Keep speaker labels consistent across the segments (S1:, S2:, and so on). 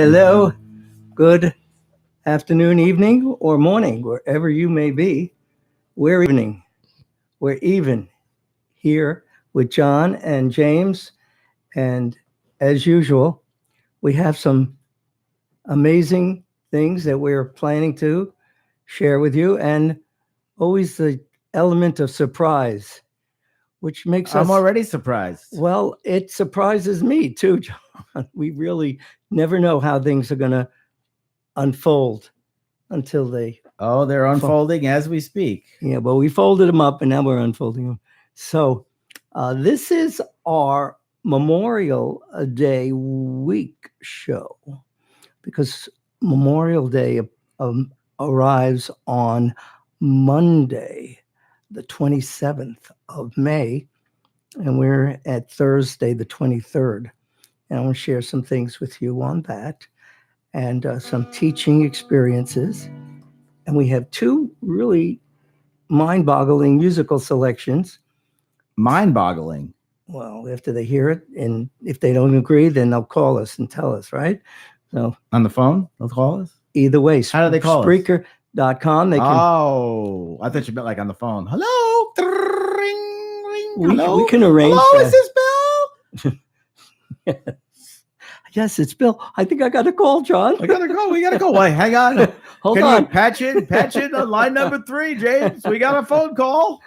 S1: Hello, good afternoon, evening, or morning, wherever you may be. We're evening. We're even here with John and James. And as usual, we have some amazing things that we're planning to share with you, and always the element of surprise, which makes
S2: I'm
S1: us.
S2: already surprised.
S1: Well, it surprises me too, John. We really never know how things are going to unfold until they.
S2: Oh, they're unfolding as we speak.
S1: Yeah, well, we folded them up and now we're unfolding them. So this is our Memorial Day week show because Memorial Day arrives on Monday, the 27th of May, and we're at Thursday, the 23rd. And I want to share some things with you on that and some teaching experiences. And we have two really mind-boggling musical selections.
S2: Mind-boggling.
S1: Well, after they hear it, and if they don't agree, then they'll call us and tell us, right? So
S2: on the phone, they'll call us?
S1: Either way.
S2: How do they call
S1: Spreaker.com. They can.
S2: Oh, I thought you meant like on the phone. Hello? Ring, ring. Hello?
S1: We can arrange.
S2: Hello, is this Bill?
S1: Yes, it's Bill. I think I got a call, John.
S2: We gotta go. Wait, hang on.
S1: Hold on.
S2: You patch in on line number 3, James. We got a phone call.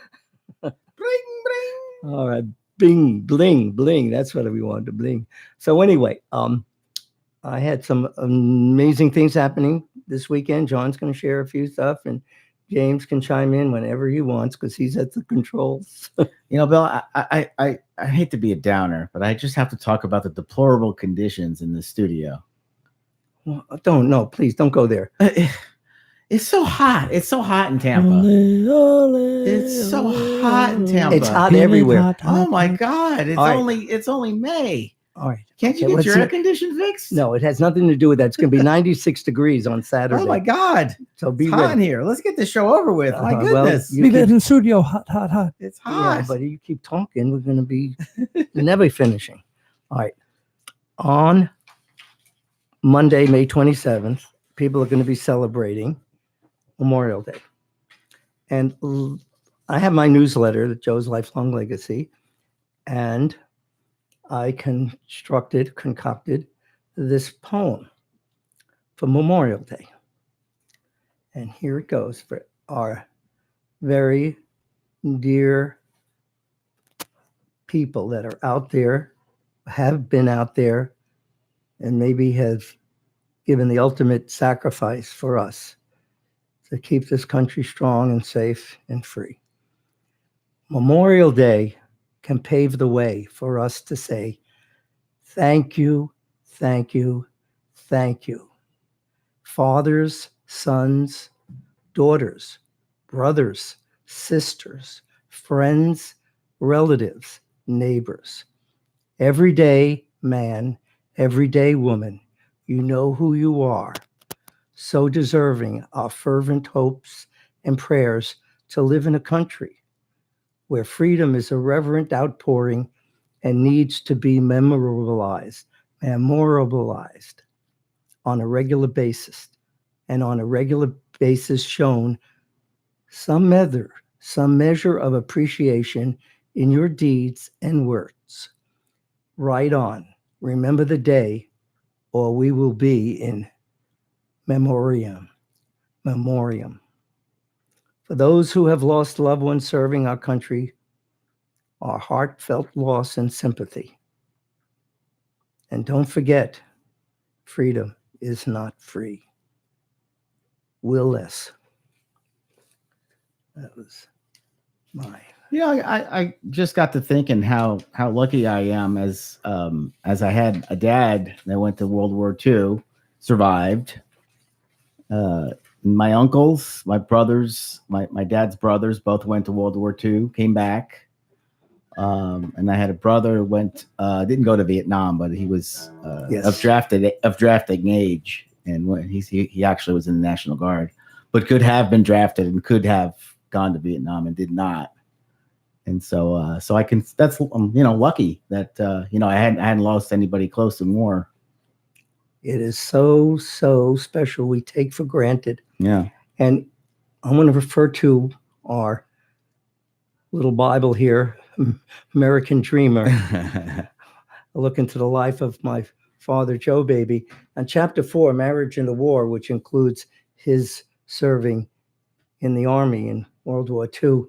S2: Bling, bling.
S1: All right. Bing, bling, bling. That's what we wanted to bling. So anyway, I had some amazing things happening this weekend. John's going to share a few stuff, and James can chime in whenever he wants because he's at the controls.
S2: Bill, I hate to be a downer, but I just have to talk about the deplorable conditions in the studio.
S1: Well, please don't go there.
S2: It's so hot. It's so hot in Tampa. It's so hot in Tampa.
S1: It's hot everywhere.
S2: Oh my God! It's only May.
S1: All right.
S2: Can't you get your air condition fixed?
S1: No, it has nothing to do with that. It's going to be 96 degrees on Saturday.
S2: Oh my God!
S1: So be
S2: hot in here. Let's get this show over with. My goodness.
S3: Well, in the studio, hot.
S2: It's hot.
S1: Yeah, but you keep talking, we're going to be never finishing. All right. On Monday, May 27th, people are going to be celebrating Memorial Day. And I have my newsletter, Joe's Lifelong Legacy, and I concocted this poem for Memorial Day. And here it goes for our very dear people that are out there, have been out there, and maybe have given the ultimate sacrifice for us to keep this country strong and safe and free. Memorial Day can pave the way for us to say, thank you, thank you, thank you. Fathers, sons, daughters, brothers, sisters, friends, relatives, neighbors. Everyday man, everyday woman, you know who you are. So deserving our fervent hopes and prayers to live in a country where freedom is a reverent outpouring and needs to be memorialized on a regular basis, and on a regular basis shown some measure of appreciation in your deeds and words. Right on. Remember the day, or we will be in memoriam. For those who have lost loved ones serving our country, our heartfelt loss and sympathy. And don't forget, freedom is not free. Will Less. That was my.
S2: I just got to thinking how lucky I am as I had a dad that went to World War II, survived. My uncles, my brothers, my dad's brothers both went to World War II, came back. And I had a brother who didn't go to Vietnam, but he was of drafting age, and he actually was in the National Guard, but could have been drafted and could have gone to Vietnam and did not. And so I can. That's lucky that I hadn't lost anybody close in war.
S1: It is so, so special. We take for granted.
S2: Yeah.
S1: And I want to refer to our little Bible here, American Dreamer. I look into the life of my father, Joe Baby, and chapter 4, Marriage in the War, which includes his serving in the Army in World War II.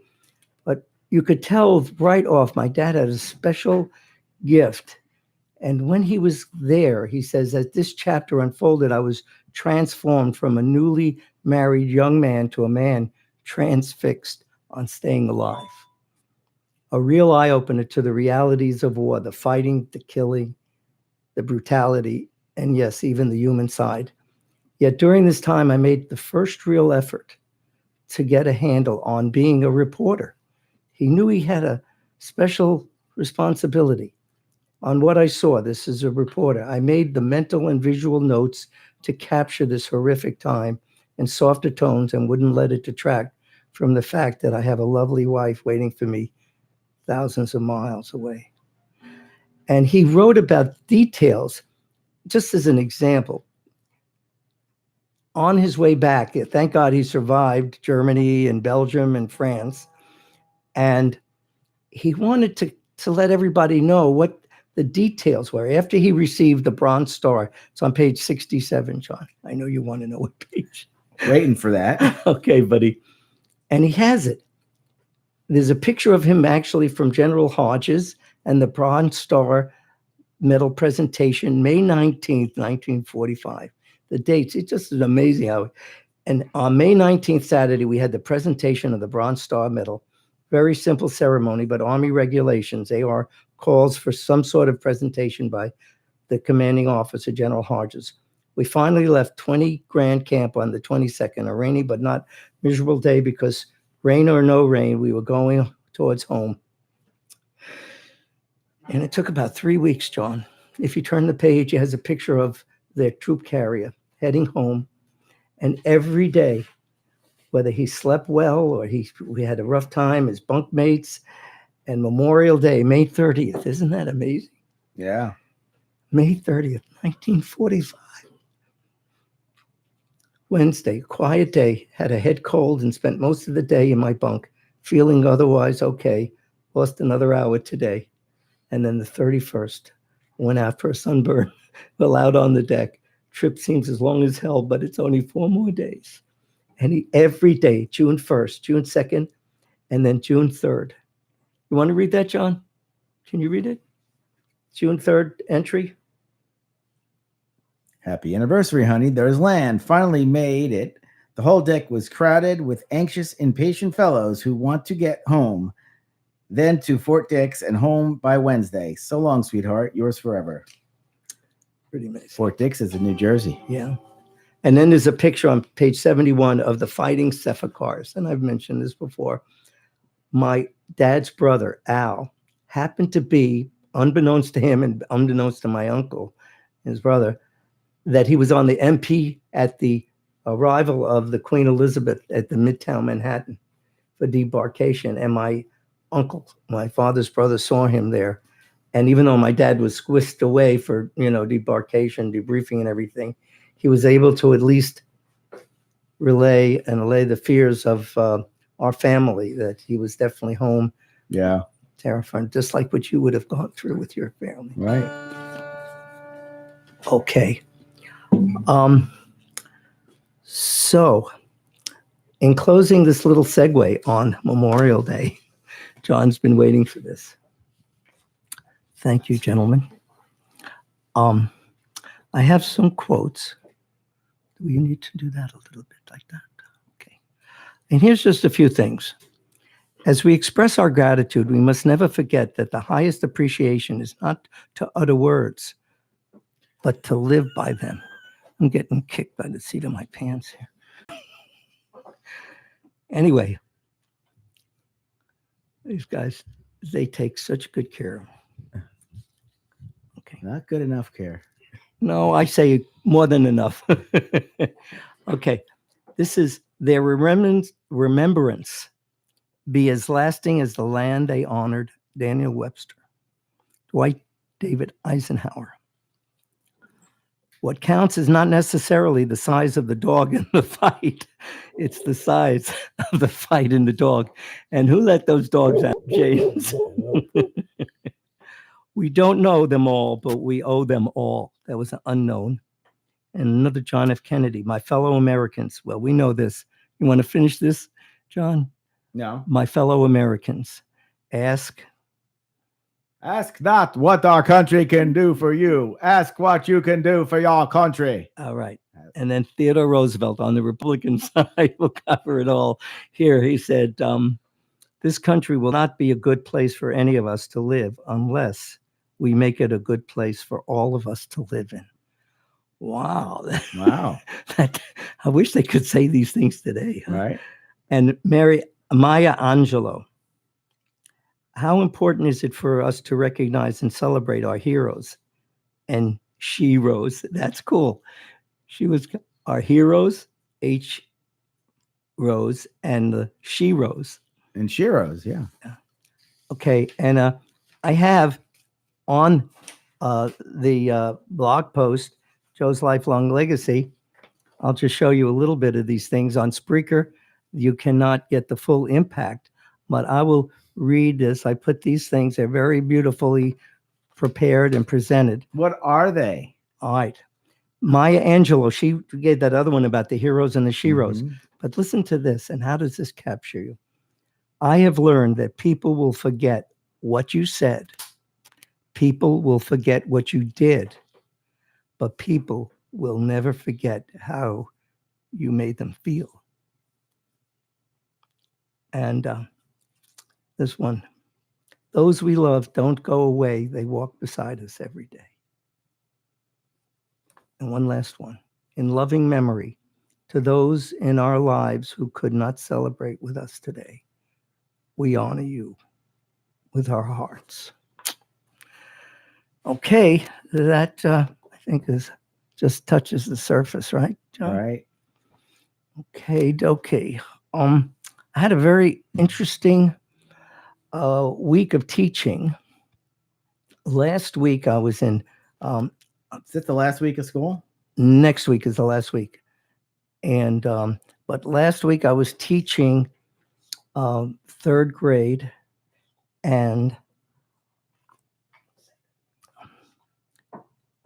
S1: But you could tell right off, my dad had a special gift. And when he was there, he says, as this chapter unfolded, I was transformed from a newly married young man to a man transfixed on staying alive. A real eye-opener to the realities of war, the fighting, the killing, the brutality, and yes, even the human side. Yet during this time, I made the first real effort to get a handle on being a reporter. He knew he had a special responsibility. On what I saw, this is a reporter. I made the mental and visual notes to capture this horrific time in softer tones and wouldn't let it detract from the fact that I have a lovely wife waiting for me thousands of miles away. And he wrote about details, just as an example. On his way back, thank God he survived Germany and Belgium and France. And he wanted to let everybody know what the details were after he received the Bronze Star. It's on page 67, John. I know you want to know what page.
S2: Waiting for that.
S1: Okay, buddy. And he has it. There's a picture of him actually from General Hodges and the Bronze Star medal presentation, May 19th, 1945. The dates, it just is amazing how. And on May 19th, Saturday, we had the presentation of the Bronze Star Medal. Very simple ceremony, but Army regulations, AR calls for some sort of presentation by the commanding officer, General Hodges. We finally left 20 Grand Camp on the 22nd, a rainy but not miserable day because rain or no rain, we were going towards home. And it took about 3 weeks, John. If you turn the page, it has a picture of their troop carrier heading home. And every day, whether he slept well or we had a rough time, his bunkmates, and Memorial Day, May 30th. Isn't that amazing?
S2: Yeah.
S1: May 30th, 1945. Wednesday, quiet day, had a head cold and spent most of the day in my bunk, feeling otherwise okay. Lost another hour today. And then the 31st, went out for a sunburn, fell out on the deck. Trip seems as long as hell, but it's only 4 more days. And every day, June 1st, June 2nd, and then June 3rd. You want to read that, John? Can you read it? June 3rd entry.
S2: Happy anniversary, honey. There's land. Finally made it. The whole deck was crowded with anxious, impatient fellows who want to get home. Then to Fort Dix and home by Wednesday. So long, sweetheart. Yours forever.
S1: Pretty amazing.
S2: Fort Dix is in New Jersey.
S1: Yeah. And then there's a picture on page 71 of the fighting Cephacars. And I've mentioned this before. My dad's brother, Al, happened to be, unbeknownst to him and unbeknownst to my uncle, his brother, that he was on the MP at the arrival of the Queen Elizabeth at the Midtown Manhattan for debarkation. And my uncle, my father's brother, saw him there. And even though my dad was whisked away for, debarkation, debriefing and everything, he was able to at least allay the fears of our family that he was definitely home.
S2: Yeah.
S1: Terrifying, just like what you would have gone through with your family.
S2: Right.
S1: Okay. So in closing this little segue on Memorial Day, John's been waiting for this. Thank you, gentlemen. I have some quotes. Do we need to do that a little bit like that? Okay. And here's just a few things. As we express our gratitude, we must never forget that the highest appreciation is not to utter words, but to live by them. I'm getting kicked by the seat of my pants here. Anyway, these guys, they take such good care of me. Okay.
S2: Not good enough care.
S1: No, I say more than enough. Okay. This is their remembrance be as lasting as the land they honored. Daniel Webster. Dwight David Eisenhower. What counts is not necessarily the size of the dog in the fight. It's the size of the fight in the dog. And who let those dogs out, James? We don't know them all, but we owe them all. That was an unknown. And another John F. Kennedy, my fellow Americans. Well, we know this. You want to finish this, John?
S2: No.
S1: My fellow Americans, ask
S2: not what our country can do for you. Ask what you can do for your country.
S1: All right. And then Theodore Roosevelt on the Republican side will cover it all. Here, he said, this country will not be a good place for any of us to live unless we make it a good place for all of us to live in. Wow.
S2: Wow.
S1: I wish they could say these things today. Huh?
S2: Right.
S1: And Maya Angelou. How important is it for us to recognize and celebrate our heroes? And she rose. That's cool. She was our heroes, H rose, and the she rose.
S2: And she rose, yeah.
S1: Okay. And I have on the blog post, Joe's Lifelong Legacy. I'll just show you a little bit of these things. On Spreaker, you cannot get the full impact, but I will read this. I put these things, they're very beautifully prepared and presented.
S2: What are they?
S1: All right. Maya Angelou, she gave that other one about the heroes and the sheroes.
S2: Mhm.
S1: But listen to this, and how does this capture you? I have learned that people will forget what you said. People will forget what you did, but people will never forget how you made them feel. And this one, those we love don't go away. They walk beside us every day. And one last one, in loving memory to those in our lives who could not celebrate with us today, we honor you with our hearts. Okay, that I think is just touches the surface, right, John?
S2: All right.
S1: Okay. I had a very interesting week of teaching. Last week I was in.
S2: Is it the last week of school?
S1: Next week is the last week, and but last week I was teaching third grade, and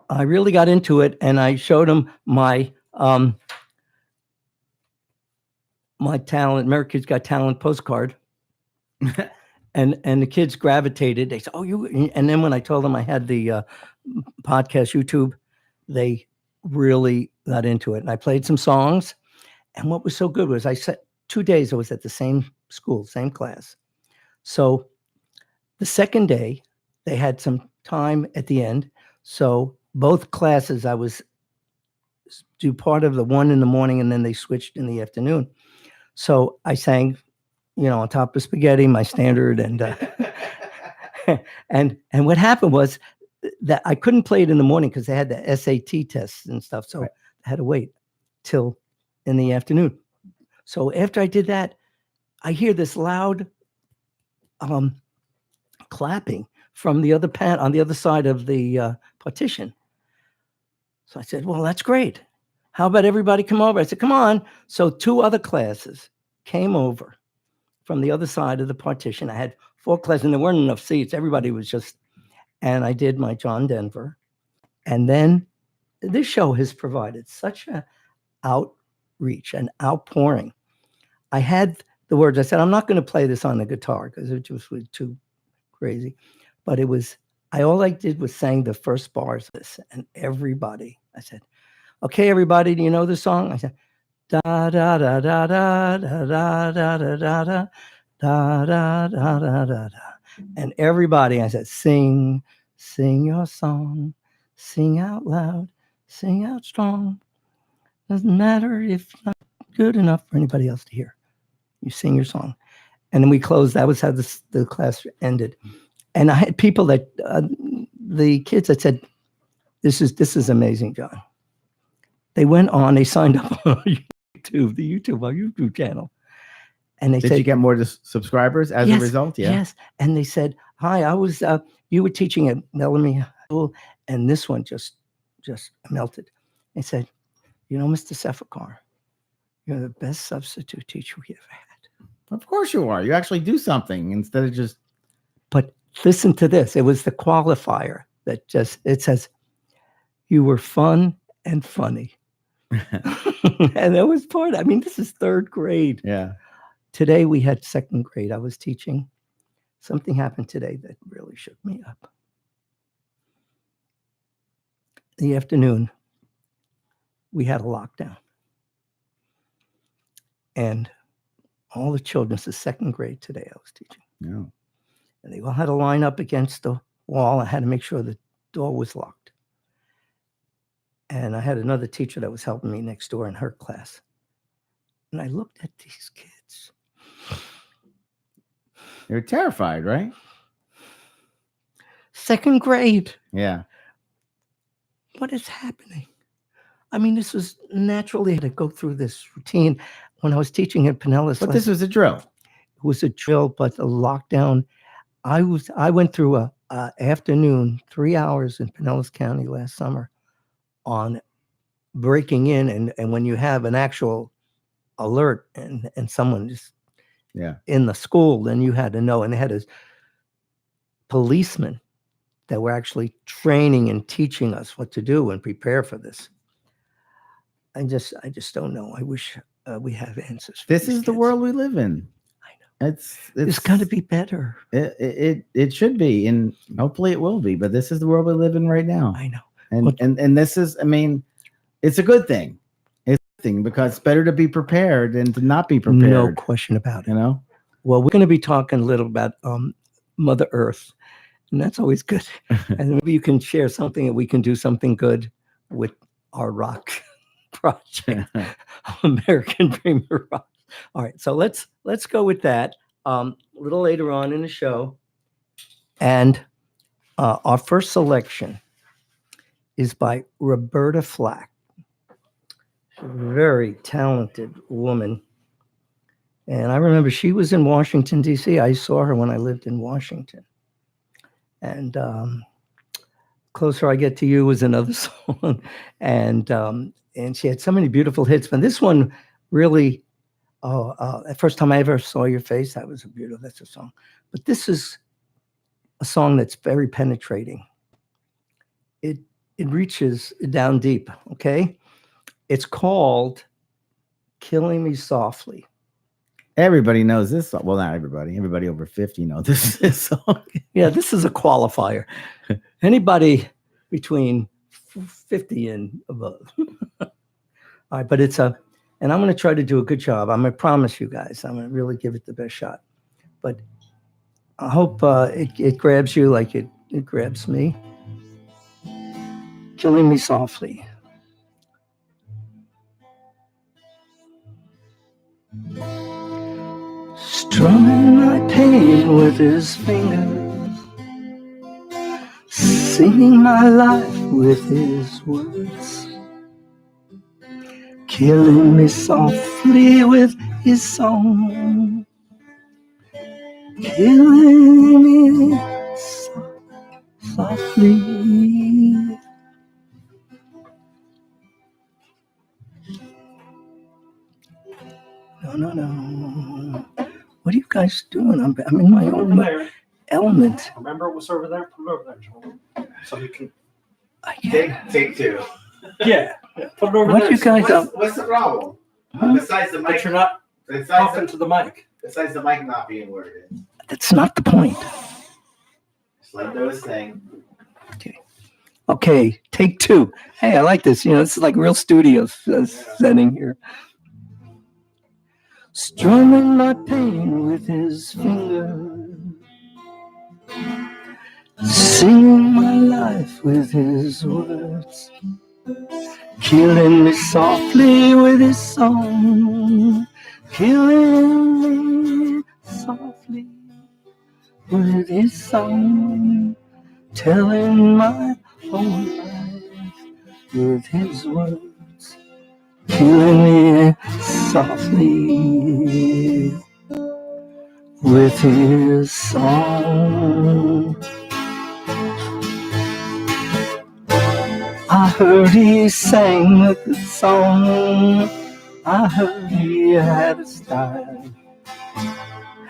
S1: I really got into it, and I showed them my my talent, America's Got Talent postcard. and the kids gravitated. They said, "Oh, you!" And then when I told them I had the podcast YouTube, they really got into it. And I played some songs. And what was so good was I said 2 days I was at the same school, same class. So the second day they had some time at the end. So both classes I was do part of the one in the morning, and then they switched in the afternoon. So I sang, on top of spaghetti, my standard, and and what happened was that I couldn't play it in the morning because they had the SAT tests and stuff. So
S2: Right.
S1: I had to wait till in the afternoon. So after I did that, I hear this loud clapping from the other on the other side of the partition. So I said, well, that's great. How about everybody come over? I said, come on. So 2 other classes came over from the other side of the partition. I had 4 classes, and there weren't enough seats. Everybody was just, and I did my John Denver. And then this show has provided such an outreach, an outpouring. I had the words. I said, I'm not going to play this on the guitar because it just was too crazy. But it was, all I did was sang the first bars of this, and everybody, I said, okay, everybody, do you know the song? I said, da da da da da da da da da da da da da da da da. And everybody, I said, sing your song, sing out loud, sing out strong. Doesn't matter if it's not good enough for anybody else to hear. You sing your song. And then we closed. That was how the class ended. And I had people that, the kids that said, this is amazing, John. They went on, they signed up on YouTube, our YouTube channel. And they
S2: Did
S1: said,
S2: you get more subscribers as a result? Yeah.
S1: Yes. And they said, hi, I was, you were teaching at Bellamy School, and this one just melted. He said, you know, Mr. Sefakar, you're the best substitute teacher we ever had.
S2: Of course you are. You actually do something instead of just.
S1: But listen to this. It was the qualifier that just, it says, you were fun and funny. And that was part of, I mean, this is third grade.
S2: Yeah.
S1: Today we had second grade. I was teaching. Something happened today that really shook me up. In the afternoon, we had a lockdown. And all the children, this is second grade today I was teaching.
S2: Yeah.
S1: And they all had to line up against the wall. I had to make sure the door was locked. And I had another teacher that was helping me next door in her class. And I looked at these kids.
S2: You're terrified, right?
S1: Second grade.
S2: Yeah.
S1: What is happening? I mean, this was naturally to go through this routine when I was teaching at Pinellas.
S2: But this was a drill.
S1: It was a drill, but the lockdown. I went through a afternoon, 3 hours in Pinellas County last summer on breaking in, and when you have an actual alert and someone just in the school, then you had to know. And they had a policemen that were actually training and teaching us what to do and prepare for this. I just don't know. I wish we have answers.
S2: This is the world we live in.
S1: I know. It's got to be better.
S2: It should be, and hopefully it will be. But this is the world we live in right now.
S1: I know.
S2: And this is, I mean, it's a good thing. It's a good thing because it's better to be prepared than to not be prepared.
S1: No question about it.
S2: You know.
S1: Well, we're going to be talking a little about Mother Earth, and that's always good. And maybe you can share something that we can do something good with our rock project, American Dreamer Rock. All right, so let's go with that a little later on in the show. And our first selection is by Roberta Flack. She's a very talented woman. And I remember she was in Washington, D.C. I saw her when I lived in Washington. And Closer I Get to You was another song. And she had so many beautiful hits. But this one really, the first time I ever saw your face, that's a song. But this is a song that's very penetrating. It reaches down deep, okay? It's called Killing Me Softly.
S2: Everybody knows this song. Well, not everybody. Everybody over 50 knows this song.
S1: Yeah, this is a qualifier. Anybody between 50 and above. All right, but and I'm going to try to do a good job. I'm going to promise you guys, I'm going to really give it the best shot. But I hope it grabs you like it grabs me. Killing Me Softly. Strumming my pain with his fingers, singing my life with his words, killing me softly with his song, killing me softly. No. What are you guys doing? I'm in my own element.
S3: Remember what's over there? Put it over there, Joel. So you can.
S2: Take two.
S3: Yeah. Put it over
S1: What
S3: there.
S1: you guys up?
S2: What's the problem? Besides the
S3: But
S2: mic,
S3: you're not talking to the mic.
S2: besides the mic not being where it is.
S1: That's not the point.
S2: Just let those thing.
S1: Okay, take two. Hey, I like this. This is like real studio setting here. Strumming my pain with his finger, singing my life with his words, killing me softly with his song, killing me softly with his song, telling my whole life with his words, killing me softly with his song. I I heard he sang a good song. I heard he had a style.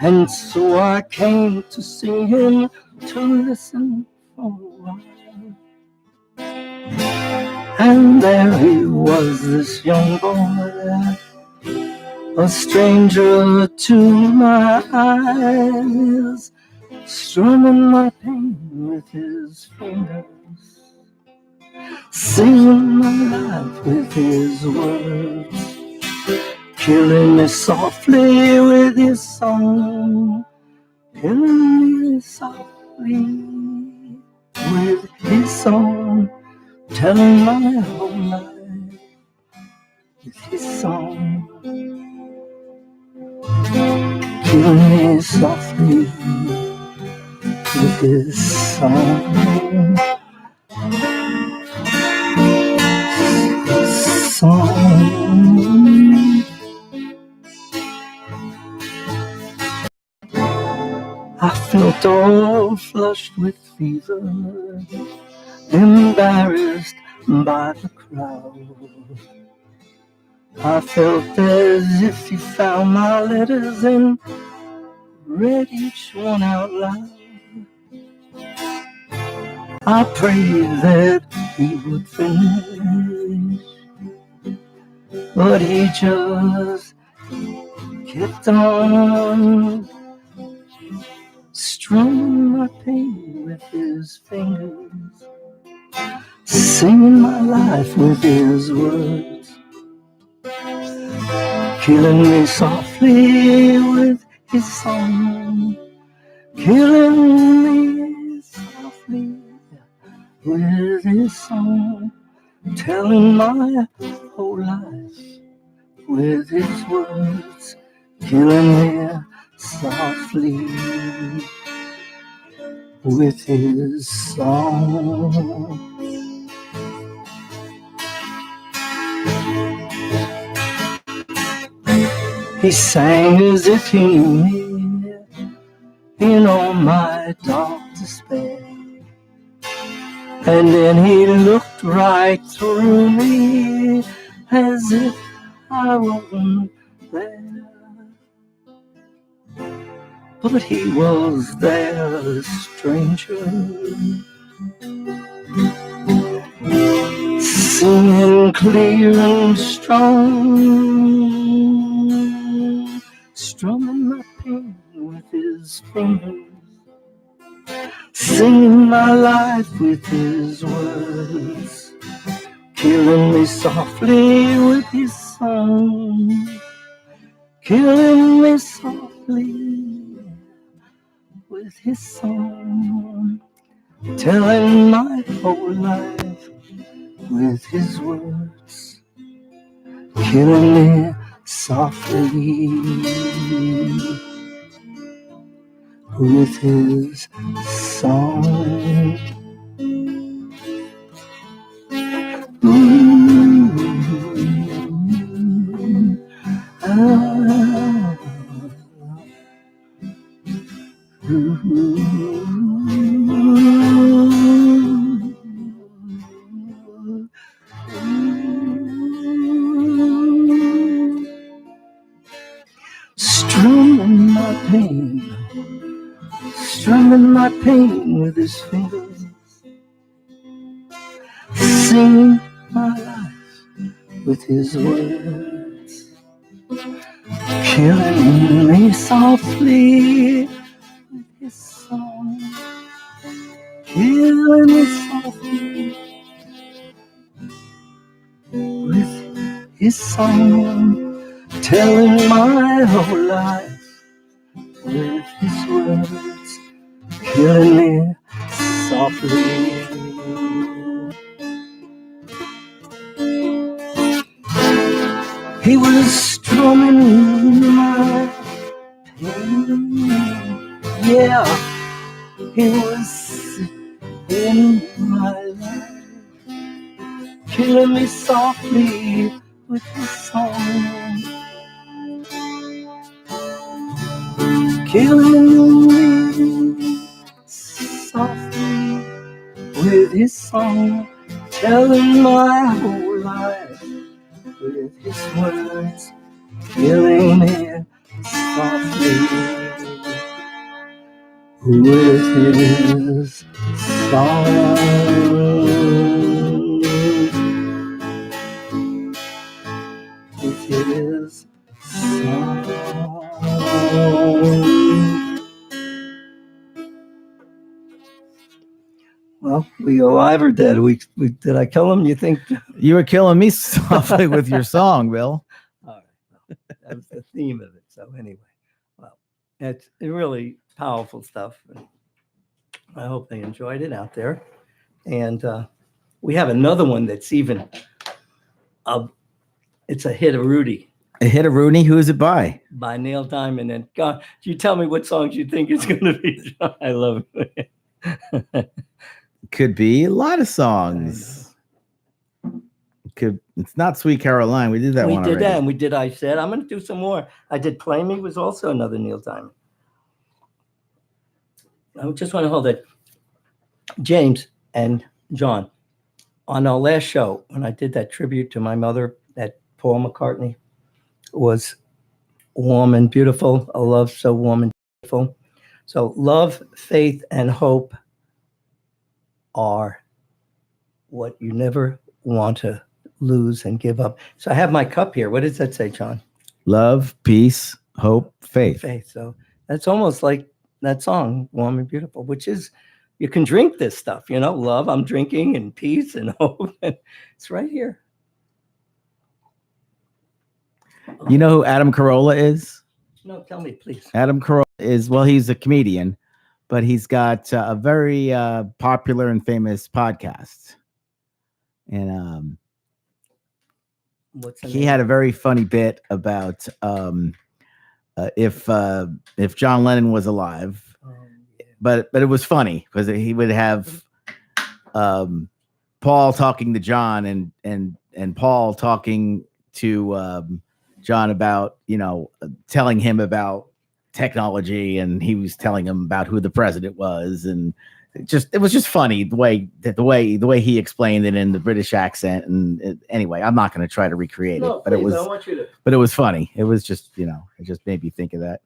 S1: And so I came to see him, to listen for a while. And there he was, this young boy, a stranger to my eyes, strumming my pain with his fingers, singing my life with his words, killing me softly with his song, killing me softly with his song, telling my whole life with his song, killing me softly with his song. I felt all flushed with fever, embarrassed by the crowd. I felt as if he found my letters and read each one out loud. I prayed that he would finish, but he just kept on strumming my pain with his fingers, singing my life with his words, killing me softly with his song, killing me softly with his song, telling my whole life with his words, killing me softly with his song. He sang as if he knew me in all my dark despair, and then he looked right through me as if I wasn't there. But he was there, a stranger, singing clear and strong, strumming my pain with his fingers, singing my life with his words, killing me softly with his song, killing me softly with his song, telling my whole life with his words, killing me softly with his song. Strumming my pain with his fingers, singing my life with his words, killing me softly with his song, killing me softly with his song, telling my whole life with his words, killing me softly. He was strumming my pain, yeah, he was in my life, killing me softly with his song, killing me softly with his song, telling my whole life with his words, killing me softly with his song. With his song. Well, we alive or dead? We did I kill him? You think?
S2: You were killing me softly with your song, Bill.
S1: All right. Well, that was the theme of it. So anyway, well, it's really powerful stuff. And I hope they enjoyed it out there. And we have another one that's even it's a hit of Rudy
S2: A hit of Rooney. Who is it by?
S1: by Neil Diamond. And God, you tell me what songs you think it's going to be. I love it.
S2: Could be a lot of songs. It's not Sweet Caroline. We did that
S1: We
S2: one
S1: did
S2: already.
S1: that, and we did I Said. I'm going to do some more. I did Play Me was also another Neil Diamond. I just want to hold it. James and John, on our last show, when I did that tribute to my mother, that Paul McCartney was warm and beautiful. A love so warm and beautiful. So love, faith, and hope are what you never want to lose and give up. So I have my cup here. What does that say, John?
S2: Love, peace, hope, faith.
S1: Faith. So that's almost like that song, Warm and Beautiful, which is, you can drink this stuff, love, I'm drinking, and peace and hope. And it's right here.
S2: You know who Adam Carolla is?
S1: No, tell me, please.
S2: Adam Carolla is, well, he's a comedian, but he's got a very popular and famous podcast. And
S1: What's the
S2: he
S1: name?
S2: had a very funny bit about if John Lennon was alive. But it was funny because he would have Paul talking to John and Paul talking to John about, telling him about technology, and he was telling him about who the president was, and it was just funny the way he explained it in the British accent. And anyway, I'm not going to try to recreate it, but
S1: please,
S2: it was
S1: I want you to.
S2: but it was funny. It was just, it just made me think of that.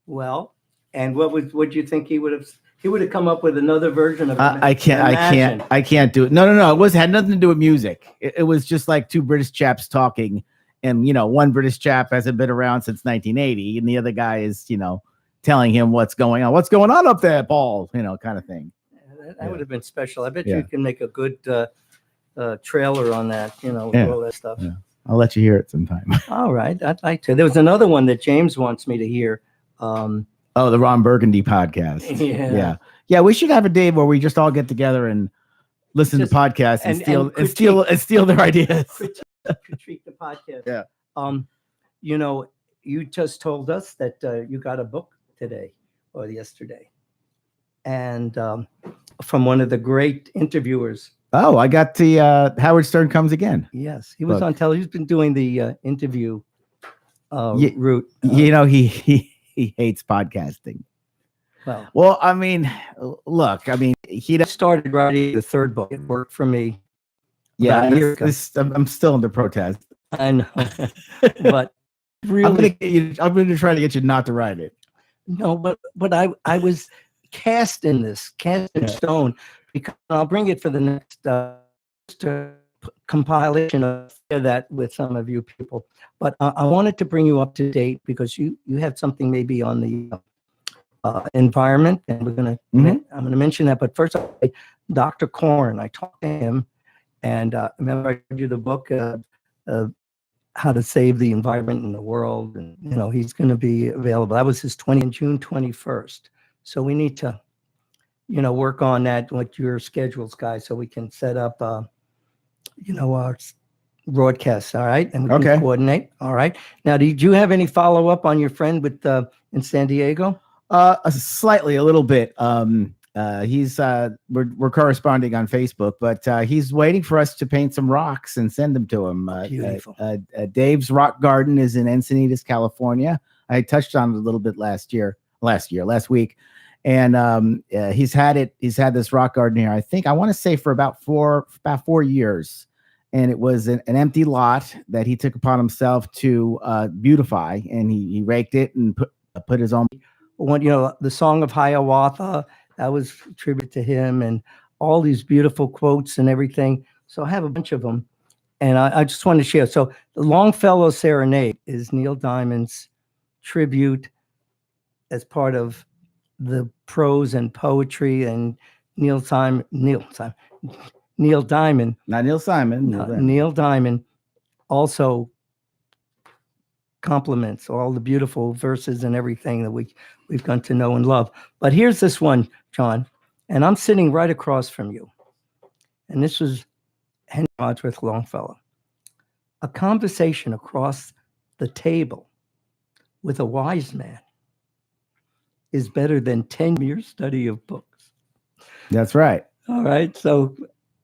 S1: Well, and what do you think he would have come up with another version of
S2: I can't do it. No. It had nothing to do with music. It was just like two British chaps talking, and one British chap hasn't been around since 1980, and the other guy is, telling him what's going on. What's going on up there, Paul? Kind of thing.
S1: That would have been special. I bet
S2: Yeah.
S1: you can make a good trailer on that, with all that stuff.
S2: Yeah. I'll let you hear it sometime.
S1: All right, I'd like to. There was another one that James wants me to hear.
S2: Oh, the Ron Burgundy podcast. Yeah. We should have a day where we just all get together and listen to podcasts and steal their ideas.
S1: Critique the podcast.
S2: Yeah.
S1: You just told us that you got a book today or yesterday, and from one of the great interviewers.
S2: Oh, I got the Howard Stern Comes Again.
S1: Yes, he was
S2: book.
S1: on television. He's been doing the interview route.
S2: He hates podcasting.
S1: Well,
S2: I mean, look, he
S1: started writing the third book. It worked for me.
S2: Yeah,
S1: about a year ago.
S2: I'm still under protest.
S1: I know, but really,
S2: I'm gonna try to get you not to write it.
S1: no, but I was cast in stone, because I'll bring it for the next compilation of that with some of you people. But I wanted to bring you up to date because you have something maybe on the environment, and I'm gonna mention that. But first, Dr. Korn, I talked to him, and remember I read you the book How to Save the Environment in the World, and he's going to be available. That was his June 21st. So we need to work on that with your schedules, guys, so we can set up our broadcasts. All right, and we can coordinate. All right. Now, did you have any follow up on your friend with in San Diego?
S2: Slightly, a little bit. He's we're corresponding on Facebook, but he's waiting for us to paint some rocks and send them to him.
S1: Beautiful.
S2: Dave's Rock Garden is in Encinitas, California. I touched on it a little bit last week, And he's had this rock garden here, I think, I want to say, for about 4 years. And it was an empty lot that he took upon himself to beautify, and he raked it and put his own.
S1: When, the Song of Hiawatha, that was tribute to him, and all these beautiful quotes and everything. So I have a bunch of them, and I just wanted to share. So the Longfellow Serenade is Neil Diamond's tribute as part of the prose and poetry, and Neil Diamond,
S2: Not Neil Simon.
S1: Neil Diamond also compliments all the beautiful verses and everything that we've come to know and love. But here's this one, John, and I'm sitting right across from you. And this was Henry Wadsworth Longfellow. A conversation across the table with a wise man is better than 10 years study of books.
S2: That's right.
S1: All right. So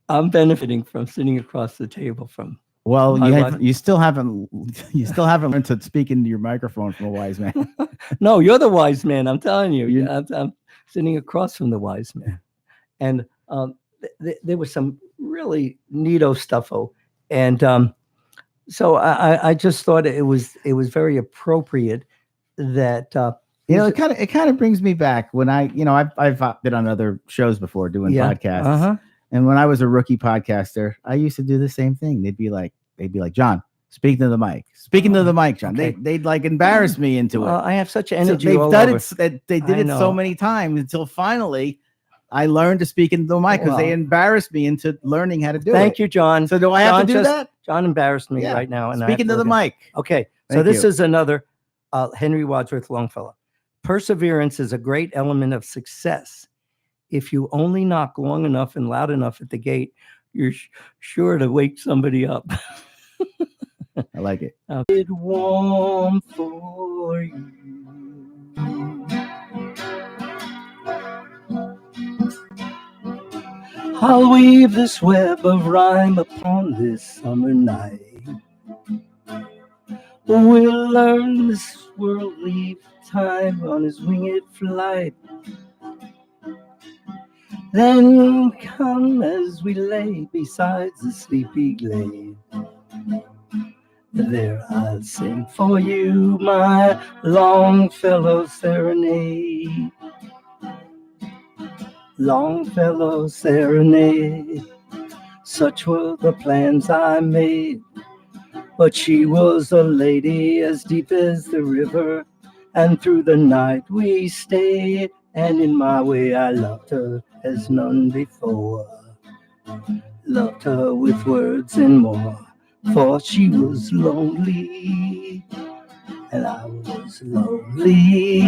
S1: I'm benefiting from sitting across the table from.
S2: Well, you still haven't learned to speak into your microphone from a wise man.
S1: No, you're the wise man. I'm telling you. I'm sitting across from the wise man. And there was some really neato stuffo. And so I just thought it was very appropriate that
S2: it kind of brings me back when I've been on other shows before doing podcasts.
S1: Uh-huh.
S2: And when I was a rookie podcaster, I used to do the same thing. They'd be like, John, speak to the mic. Speaking to the mic, John. Okay. They'd like embarrass me into it.
S1: I have such energy.
S2: So they've done it. They did it so many times until finally I learned to speak into the mic because they embarrassed me into learning how to do it.
S1: Thank you, John.
S2: So do I have to do that?
S1: John embarrassed me right now. And
S2: speaking to the mic.
S1: Okay. So this is another Henry Wadsworth Longfellow. Perseverance is a great element of success. If you only knock long enough and loud enough at the gate, you're sure to wake somebody up.
S2: I like it.
S1: It's warm for you. I'll weave this web of rhyme upon this summer night. We'll learn this world leave time on his winged flight. Then come as we lay beside the sleepy glade. There I'll sing for you my Longfellow Serenade. Longfellow Serenade. Such were the plans I made. But she was a lady as deep as the river, and through the night we stayed. And in my way I loved her as none before. Loved her with words and more, for she was lonely, and I was lonely.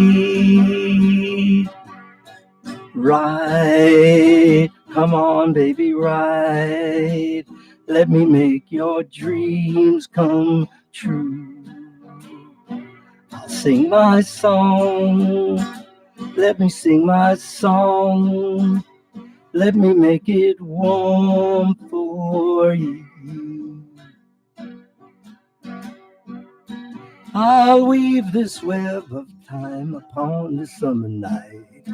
S1: Ride, come on baby, ride. Let me make your dreams come true. I'll sing my song. Let me sing my song. Let me make it warm for you. I'll weave this web of time upon the summer night.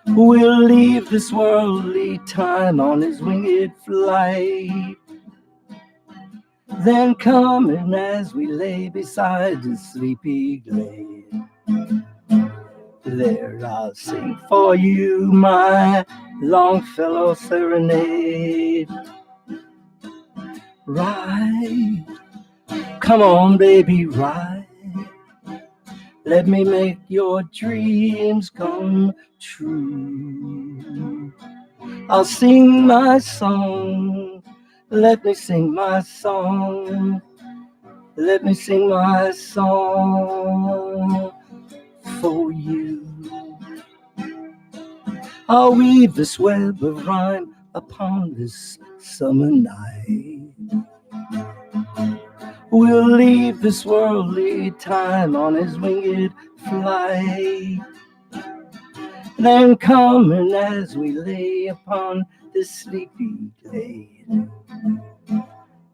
S1: We'll leave this worldly time on his winged flight. Then coming as we lay beside the sleepy glade, there I'll sing for you my Longfellow Serenade. Ride, come on baby, ride. Let me make your dreams come true. I'll sing my song. Let me sing my song. Let me sing my song for you. I'll weave this web of rhyme upon this summer night. We'll leave this worldly time on his winged flight. Then coming as we lay upon this sleepy glade,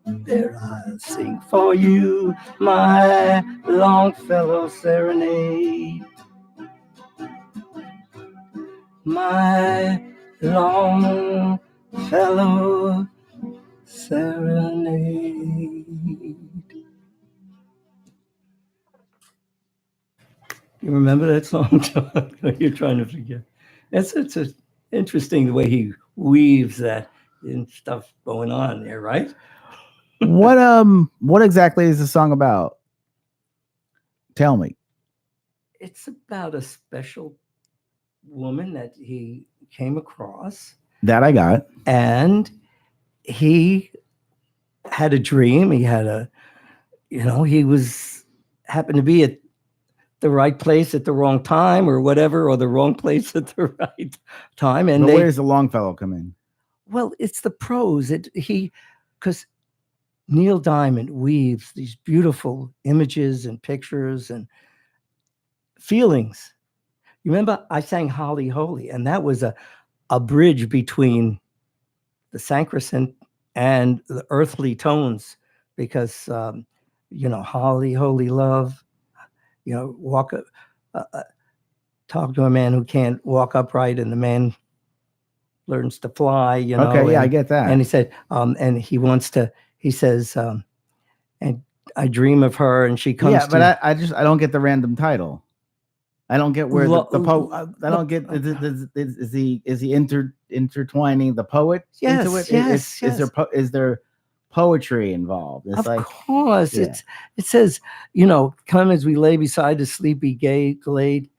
S1: there I'll sing for you my Longfellow Serenade. my Longfellow Serenade. You remember that song, John? You're trying to forget. It's interesting the way he weaves that and stuff going on there, right?
S2: What exactly is the song about? Tell me.
S1: It's about a special woman that he came across.
S2: That I got.
S1: And he had a dream. He had he was happened to be at the right place at the wrong time or whatever, or the wrong place at the right time. And
S2: where does the Longfellow come in?
S1: Well, it's the prose. Because Neil Diamond weaves these beautiful images and pictures and feelings. You remember I sang Holly Holy, and that was a bridge between the sacrosanct and the earthly tones, because Holly Holy Love, talk to a man who can't walk upright, and the man learns to fly.
S2: Okay, I get that.
S1: And he said, and he says, and I dream of her, and she comes.
S2: Yeah, but I don't get the random title. I don't get where the poet. I don't get. Is he intertwining the poet into it?
S1: Yes.
S2: Is there poetry involved? It's
S1: of course, yeah. It says, come as we lay beside the sleepy glade,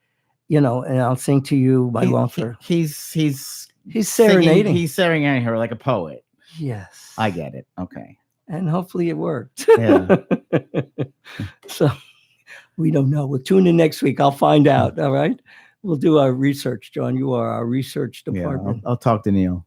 S1: and I'll sing to you my Longfellow.
S2: He's
S1: serenading.
S2: He's serenading her like a poet.
S1: Yes,
S2: I get it. Okay,
S1: and hopefully it worked.
S2: Yeah.
S1: So we don't know. We'll tune in next week. I'll find out. All right. We'll do our research, John. You are our research department.
S2: Yeah, I'll talk to Neil.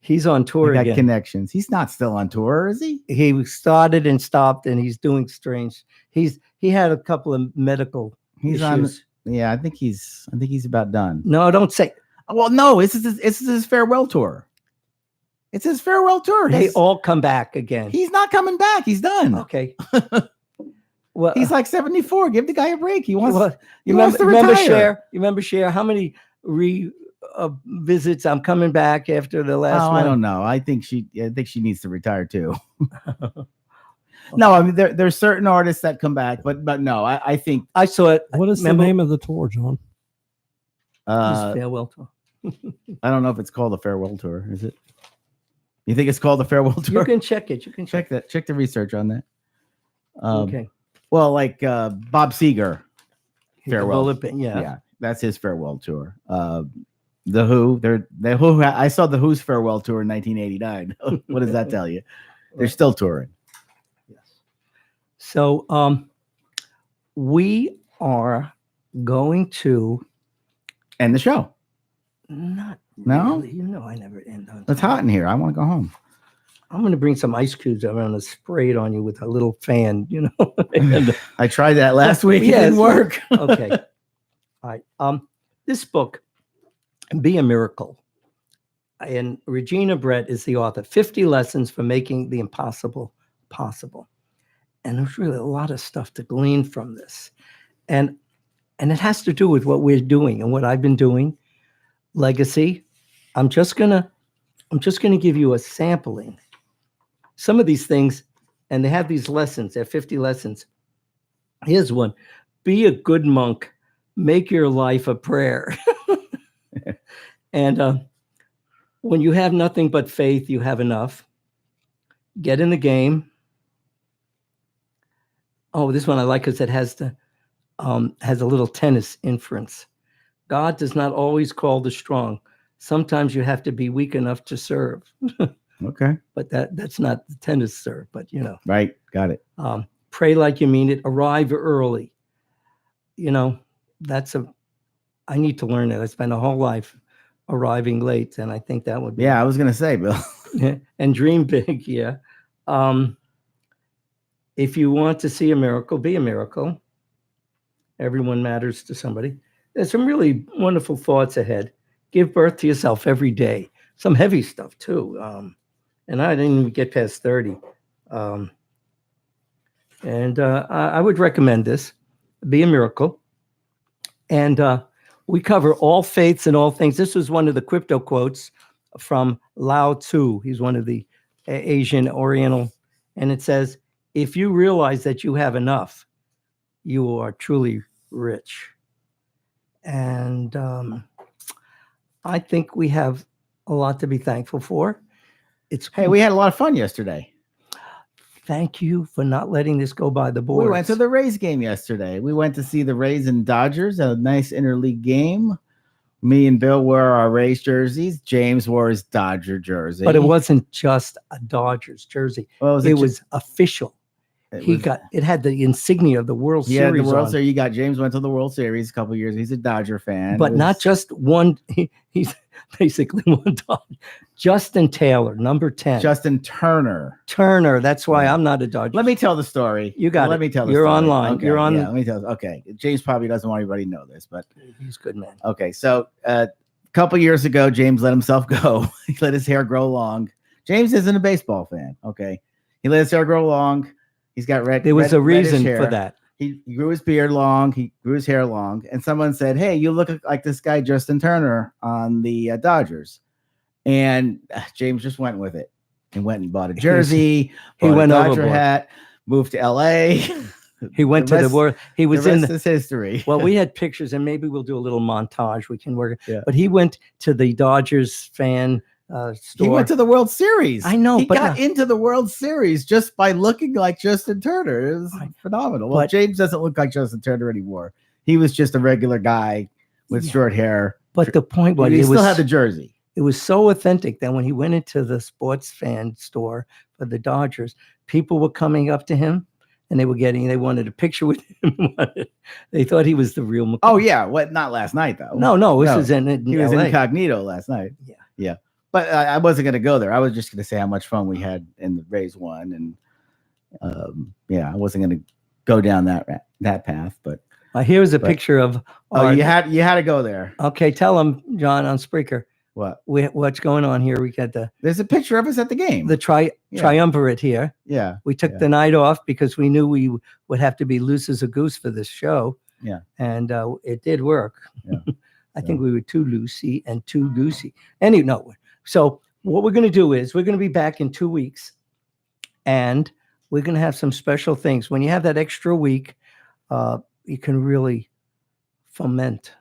S1: He's on tour
S2: again.
S1: Got
S2: connections. He's not still on tour, is he?
S1: He started and stopped, and he's doing strange. He had a couple of medical issues.
S2: I think he's about done.
S1: No, don't say.
S2: Well, no, this is his farewell tour. It's his farewell tour.
S1: They all come back again.
S2: He's not coming back. He's done.
S1: Okay. Well,
S2: he's like 74. Give the guy a break. He wants.
S1: Wants to retire. You remember Cher? How many visits? I'm coming back after the last one.
S2: I don't know. I think she needs to retire too. No, I mean there's certain artists that come back, but no, I think
S1: I saw it.
S3: What is the name of the tour, John?
S1: Farewell tour.
S2: I don't know if it's called the farewell tour. Is it? You think it's called the farewell tour?
S1: You can check it. You can
S2: check that. Check the research on that.
S1: Okay.
S2: Well, like Bob Seger, farewell.
S1: Yeah,
S2: that's his farewell tour. The Who, the Who. I saw the Who's farewell tour in 1989. What does that tell you? They're still touring.
S1: Yes. So, we are going to
S2: end the show.
S1: Not
S2: no.
S1: Really. I never end on.
S2: It's hot in here. I want to go home.
S1: I'm going to bring some ice cubes. I'm going to spray it on you with a little fan,
S2: I tried that last week. It didn't work.
S1: Okay. All right. This book, Be a Miracle, and Regina Brett is the author. 50 Lessons for Making the Impossible Possible. And there's really a lot of stuff to glean from this. And it has to do with what we're doing and what I've been doing. Legacy. I'm just gonna give you a sampling. Some of these things, and they have these lessons. They're 50 lessons. Here's one: be a good monk. Make your life a prayer. And when you have nothing but faith, you have enough. Get in the game. Oh, this one I like because it has a little tennis inference. God does not always call the strong. Sometimes you have to be weak enough to serve.
S2: Okay.
S1: But that's not the tennis serve, but
S2: Right. Got it.
S1: Pray like you mean it. Arrive early. I need to learn that. I spent a whole life arriving late, and I think that would be.
S2: Yeah, I was going to say, Bill.
S1: And dream big. Yeah. If you want to see a miracle, be a miracle. Everyone matters to somebody. There's some really wonderful thoughts ahead. Give birth to yourself every day. Some heavy stuff too. And I didn't even get past 30. I would recommend this. Be a Miracle. And We cover all faiths and all things. This was one of the crypto quotes from Lao Tzu. He's one of the Asian Oriental. And it says, if you realize that you have enough, you are truly rich. And I think we have a lot to be thankful for.
S2: Hey, we had a lot of fun yesterday.
S1: Thank you for not letting this go by the boards.
S2: We went to the Rays game yesterday. We went to see the Rays and Dodgers, a nice interleague game. Me and Bill wore our Rays jerseys. James wore his Dodger jersey.
S1: But it wasn't just a Dodgers jersey.
S2: Well,
S1: it was official. It had the insignia of the World Series.
S2: Yeah, the World
S1: on.
S2: Series. You got James went to the World Series a couple of years. He's a Dodger fan.
S1: But not just one. He's basically one Dodger. Justin Taylor, number 10.
S2: Justin Turner.
S1: That's why I'm not a Dodger.
S2: Let me tell the story.
S1: You got
S2: Let me tell the
S1: You're
S2: story.
S1: online.
S2: Okay,
S1: You're on.
S2: Yeah, let me tell. Okay. James probably doesn't want anybody to know this, but
S1: he's a good man.
S2: Okay. So a couple years ago, James let himself go. He let his hair grow long. James isn't a baseball fan. Okay. He let his hair grow long. He's got red.
S1: There was a reason
S2: hair.
S1: for that.
S2: He grew his beard long. He grew his hair long. And someone said, hey, you look like this guy, Justin Turner, on the Dodgers. And James just went with it and went and bought a jersey.
S1: He went
S2: a Dodger
S1: overboard.
S2: hat, moved to LA.
S1: He went to the world. He was
S2: the
S1: in
S2: rest is history.
S1: Well, we had pictures, and maybe we'll do a little montage. We can work.
S2: Yeah.
S1: But he went to the Dodgers fan store.
S2: He went to the World Series.
S1: I know,
S2: he
S1: but
S2: got into the World Series just by looking like Justin Turner. It was phenomenal. Well, James doesn't look like Justin Turner anymore. He was just a regular guy with short hair.
S1: But the point was,
S2: he still had the jersey.
S1: It was so authentic that when he went into the sports fan store for the Dodgers, people were coming up to him and they wanted a picture with him. They thought he was the real McCoy.
S2: Oh, yeah. What? Not last night, though.
S1: No, this was in
S2: he was
S1: LA.
S2: incognito last night. Yeah. But I wasn't going to go there. I was just going to say how much fun we had in the Rays won. And I wasn't going to go down that path. But
S1: here's a picture of.
S2: You had to go there.
S1: Okay, tell him, John, on Spreaker.
S2: What?
S1: What's going on here? We got
S2: there's a picture of us at the game.
S1: The triumvirate here.
S2: Yeah.
S1: We took the night off because we knew we would have to be loose as a goose for this show.
S2: Yeah.
S1: And it did work.
S2: Yeah.
S1: I think we were too loosey and too goosey. So what we're going to do is we're going to be back in 2 weeks, and we're going to have some special things. When you have that extra week, you can really ferment.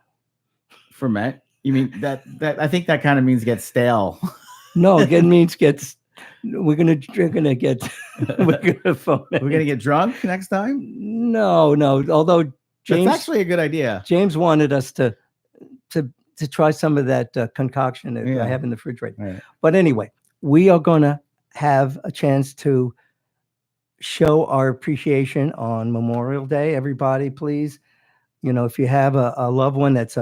S2: Ferment? You mean that I think that kind of means get stale.
S1: No, it means we're gonna get
S2: drunk next time.
S1: No. Although James,
S2: that's actually a good idea.
S1: James wanted us to try some of that concoction that I have in the refrigerator.
S2: Right.
S1: But anyway, we are gonna have a chance to show our appreciation on Memorial Day. Everybody, please, if you have a loved one that's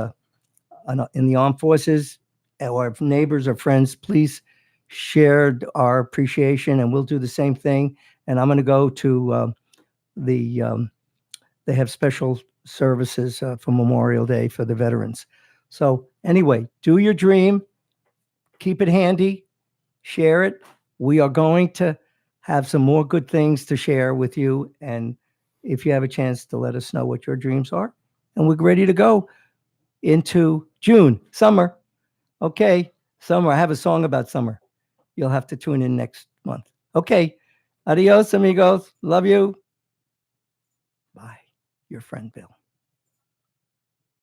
S1: in the armed forces, or neighbors or friends, please share our appreciation, and we'll do the same thing. And I'm going to go to they have special services for Memorial Day for the veterans. So anyway, do your dream, keep it handy, share it. We are going to have some more good things to share with you. And if you have a chance to let us know what your dreams are, and we're ready to go into June, summer. Okay, summer. I have a song about summer. You'll have to tune in next month. Okay, adios, amigos. Love you. Bye. Your friend, Bill.